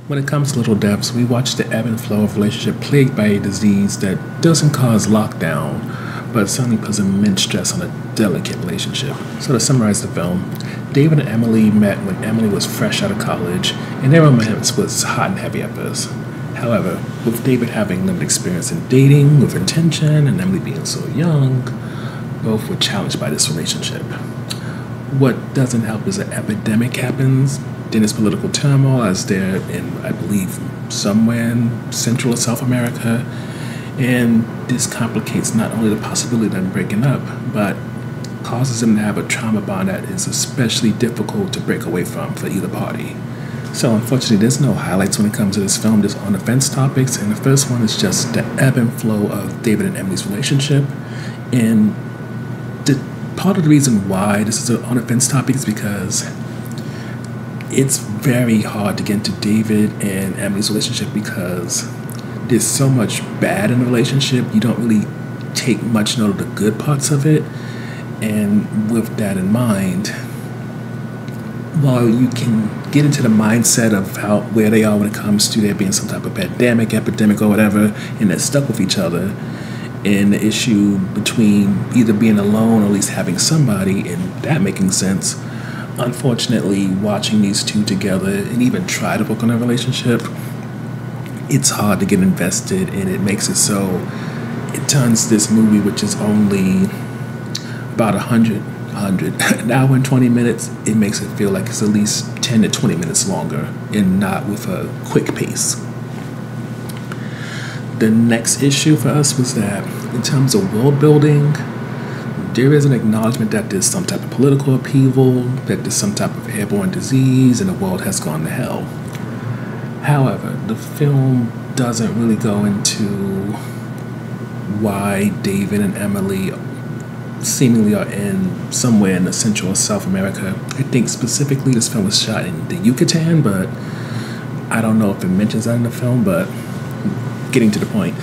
When it comes to Little Deaths, we watch the ebb and flow of a relationship plagued by a disease that doesn't cause lockdown, but certainly puts immense stress on a delicate relationship. So to summarize the film, David and Emily met when Emily was fresh out of college, and their romance was hot and heavy at first. However, with David having limited experience in dating with intention and Emily being so young, both were challenged by this relationship. What doesn't help is an epidemic happens. Then there's political turmoil as they're in, I believe, somewhere in Central or South America. And this complicates not only the possibility of them breaking up, but causes them to have a trauma bond that is especially difficult to break away from for either party. So unfortunately, there's no highlights when it comes to this film, just on the fence topics. And the first one is just the ebb and flow of David and Emily's relationship. And part of the reason why this is on the fence topic is because it's very hard to get into David and Emily's relationship because there's so much bad in the relationship. You don't really take much note of the good parts of it. And with that in mind, while you can get into the mindset of where they are when it comes to there being some type of pandemic, epidemic, or whatever, and they're stuck with each other, and the issue between either being alone or at least having somebody, and that making sense, unfortunately, watching these two together and even try to work on a relationship, it's hard to get invested, and it makes it so it turns this movie, which is only about an hour and 20 minutes, it makes it feel like it's at least 10 to 20 minutes longer and not with a quick pace. The next issue for us was that in terms of world building, there is an acknowledgement that there's some type of political upheaval, that there's some type of airborne disease, and the world has gone to hell. However, the film doesn't really go into why David and Emily seemingly are in somewhere in the Central or South America. I think specifically this film was shot in the Yucatan, but I don't know if it mentions that in the film, but getting to the point,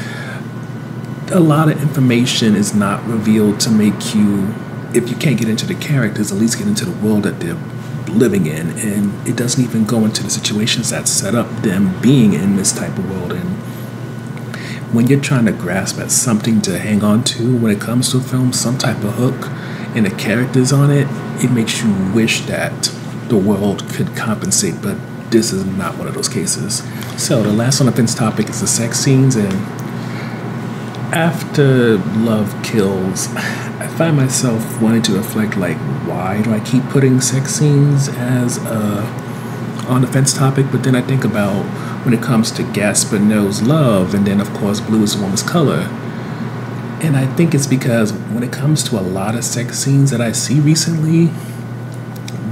a lot of information is not revealed to make you, if you can't get into the characters, at least get into the world that they're living in. And it doesn't even go into the situations that set up them being in this type of world. And when you're trying to grasp at something to hang on to when it comes to a film, some type of hook, and the characters on it, it makes you wish that the world could compensate, but this is not one of those cases. So the last on the fence topic is the sex scenes, and after Love Kills, I find myself wanting to reflect, like, why do I keep putting sex scenes as on the fence topic? But then I think about when it comes to Gaspar Noé's Love, and then of course Blue is a Woman's Color. And I think it's because when it comes to a lot of sex scenes that I see recently,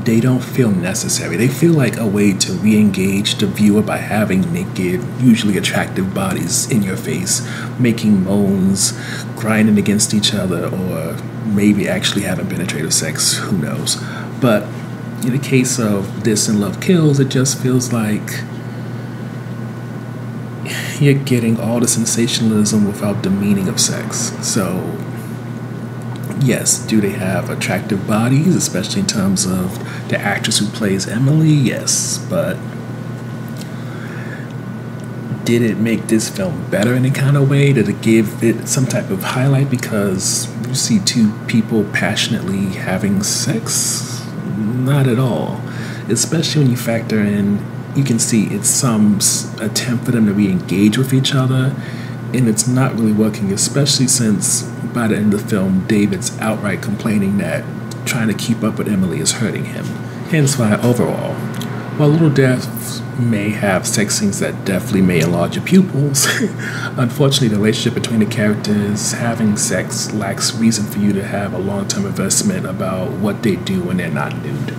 they don't feel necessary. They feel like a way to re-engage the viewer by having naked, usually attractive bodies in your face, making moans, grinding against each other, or maybe actually having penetrative sex, who knows. But in the case of this and Love Kills, it just feels like you're getting all the sensationalism without the meaning of sex. So yes, do they have attractive bodies, especially in terms of the actress who plays Emily? Yes, but did it make this film better in any kind of way? Did it give it some type of highlight because you see two people passionately having sex? Not at all. Especially when you factor in, you can see it's some attempt for them to re-engage with each other, and it's not really working, especially since by the end of the film, David's outright complaining that trying to keep up with Emily is hurting him. Hence why overall, while Little Deaths may have sex scenes that definitely may enlarge your pupils, unfortunately the relationship between the characters having sex lacks reason for you to have a long-term investment about what they do when they're not nude.